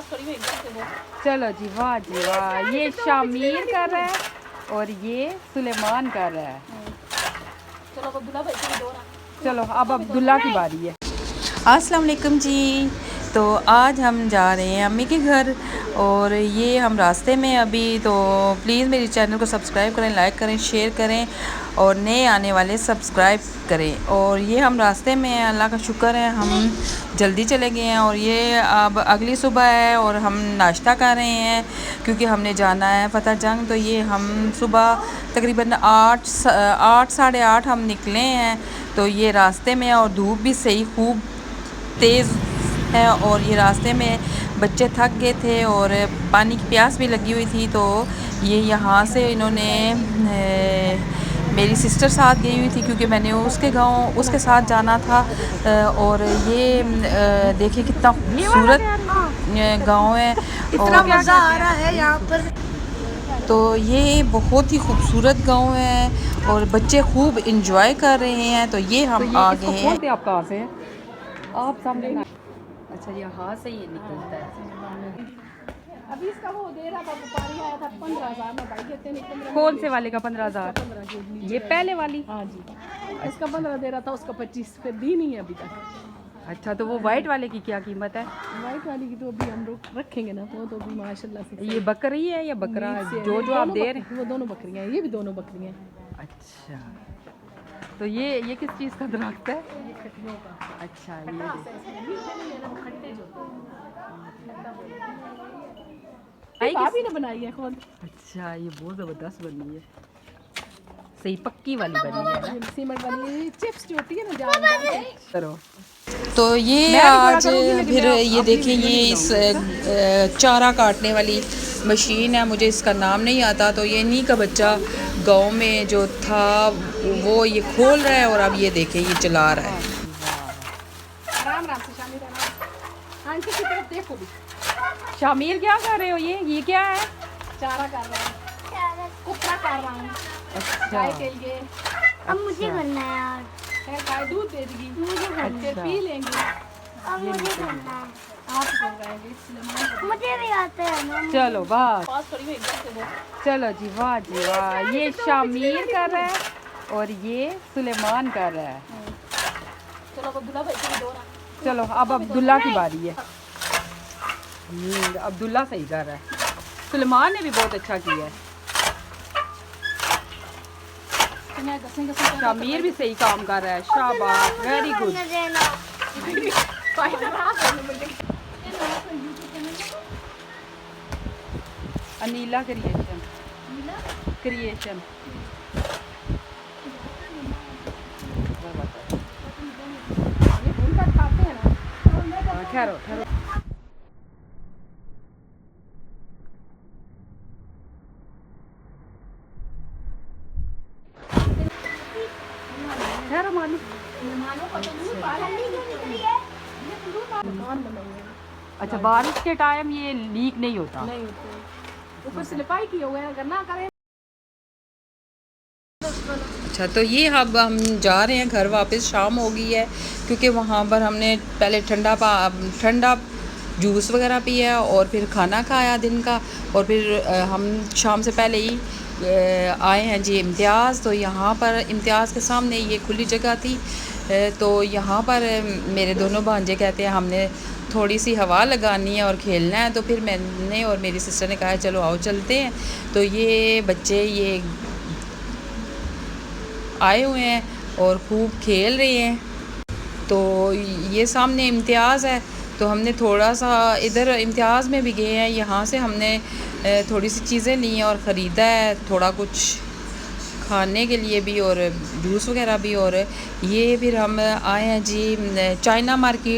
चलो जी, वाह जी वाह। ये शामिर कर रहा है और ये सुलेमान कर रहा है। चलो अब अब्दुल्ला की बारी है। अस्सलाम वालेकुम जी। तो आज हम जा रहे हैं अम्मी के घर और ये हम रास्ते में अभी। तो प्लीज़ मेरे चैनल को सब्सक्राइब करें, लाइक करें, शेयर करें और नए आने वाले सब्सक्राइब करें। और ये हम रास्ते में हैं, अल्लाह का शुक्र है हम जल्दी चले गए हैं। और ये अब अगली सुबह है और हम नाश्ता कर रहे हैं क्योंकि हमने जाना है फतेह जंग। तो ये हम सुबह तकरीबन 8 साढ़े 8 हम निकले हैं। तो ये रास्ते में और धूप भी सही खूब तेज़ है और ये रास्ते में बच्चे थक गए थे और पानी की प्यास भी लगी हुई थी। तो ये यहाँ से इन्होंने मेरी सिस्टर साथ गई हुई थी क्योंकि मैंने उसके गांव उसके साथ जाना था। और ये देखिए कितना खूबसूरत गांव है इतना मज़ा आ रहा है यहाँ पर। तो ये बहुत ही खूबसूरत गांव है और बच्चे खूब इंजॉय कर रहे हैं। तो ये हम आ गए हैं। आप कहाँ से हैं? आप सामने। अच्छा, यहाँ से ये निकलता है। अभी इसका वो दे रहा था, व्यापारी आया था 15,000 में। भाई कहते हैं कौन से वाले का 15,000? ये पहले वाली। हाँ जी, इसका 15 दे रहा था, उसका 25 फिर दी नहीं है अभी तक। अच्छा, तो वो वाइट वाले की क्या कीमत है? वाइट वाली की तो अभी हम लोग रखेंगे ना, तो अभी माशाल्लाह से। ये बकरी है या बकरा है? जो आप दे रहे हैं वो दोनों बकरियां हैं, ये भी दोनों बकरियां हैं। अच्छा, तो ये किस चीज़ का दरख्त है? ये खटियों का। अच्छा, ये भाभी ने बनाई है खुद। अच्छा, ये बहुत ज़बरदस्त बनी है, सही पक्की वाली बनी है ना? सीमेंट वाली चिप्स जो होती है ना, जान करो। तो ये आज फिर ये देखिए, ये इस चारा काटने वाली मशीन है, मुझे इसका नाम नहीं आता। तो ये इन्हीं का बच्चा गांव में जो था वो ये खोल रहा है और अब ये देखें ये चला रहा है। आराम आराम से शामिर, आराम आंटी की तरफ देखो भी। शामिर क्या कर रहे हो? ये क्या है? चारा कर रहा है, कुपरा कर रहा हूँ। अच्छा, गाय के लिए। अब मुझे करना है यार। गाय दूध दे देगी, मुझे करना फिर पी लेंगे। अब मुझे करना है। आप करवाएंगे इसलिए मुझे भी आता है ना। चलो बस। पास खड़ी हुई एकदम से वो। चलो जी, वाह जी वाह। ये शामिर कर रहा है और ये सुलेमान कर रहा है। चलो अब्दुल्ला भाई को भी दो ना। चलो अब अब्दुल्ला की बारी है। अब्दुल्ला सही कर रहा है, सुलेमान ने भी बहुत अच्छा किया है। शामिर भी सही काम कर रहा है, शाबाश, वेरी गुड। अनीला क्रिएशन ठहरो ठहरो। ठहरो मालूम। अच्छा, बारिश के टाइम ये लीक नहीं होता? नहीं होते, ऊपर से लिपाई की हो गया, अगर ना करें। अच्छा, तो ये अब हम जा रहे हैं घर वापस। शाम हो गई है क्योंकि वहाँ पर हमने पहले ठंडा जूस वगैरह पिया और फिर खाना खाया दिन का। और फिर हम शाम से पहले ही आए हैं जी इम्तियाज़। तो यहाँ पर इम्तियाज़ के सामने ये खुली जगह थी। तो यहाँ पर मेरे दोनों भांजे कहते हैं हमने थोड़ी सी हवा लगानी है और खेलना है। तो फिर मैंने और मेरी सिस्टर ने कहा चलो आओ चलते हैं। तो ये बच्चे ये आए हुए हैं और खूब खेल रहे हैं। तो ये सामने इम्तियाज़ है, तो हमने थोड़ा सा इधर इम्तियाज़ में भी गए हैं। यहाँ से हमने थोड़ी सी चीज़ें ली हैं और ख़रीदा है, थोड़ा कुछ खाने के लिए भी और जूस वगैरह भी। और ये फिर हम आए हैं जी चाइना मार्केट।